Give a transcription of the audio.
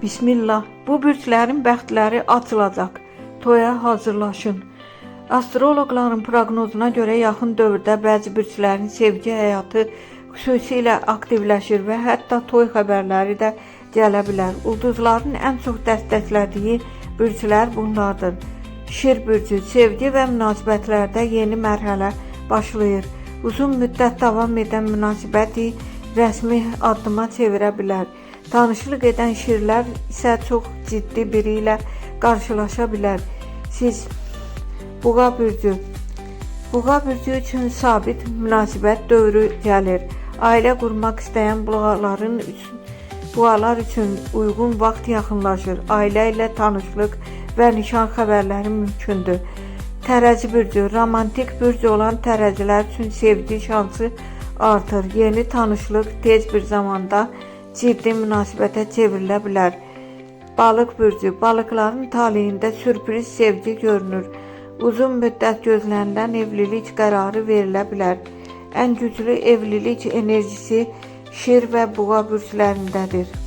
Bismillah, bu bürclərin bəxtləri açılacaq. Toya hazırlaşın. Astroloqların proqnozuna görə yaxın dövrdə bəzi bürclərin sevgi həyatı xüsusilə aktivləşir və hətta toy xəbərləri də gələ bilər. Ulduzların ən çox dəstəklədiyi bürclər bunlardır. Şir bürcü, sevgi və münasibətlərdə yeni mərhələ başlayır. Uzun müddət davam edən münasibəti rəsmi addıma çevirə bilər. Tanışlıq edən şirlər isə çox ciddi biri ilə qarşılaşa bilər. Siz Buğa bürcü üçün sabit münasibət dövrü gəlir. Ailə qurmaq istəyən buğalar üçün uyğun vaxt yaxınlaşır. Ailə ilə tanışlıq və nişan xəbərləri mümkündür. Tərəzi bürcü, romantik bürcü olan tərəzilər üçün sevgi şansı artır. Yeni tanışlıq tez bir zamanda ciddi münasibətə çevrilə bilər. Balıq bürcü, balıqların taleyində sürpriz sevgi görünür. Uzun müddət gözlənilən evlilik qərarı verilə bilər. Ən güclü evlilik enerjisi şir və buğa bürclərindədir.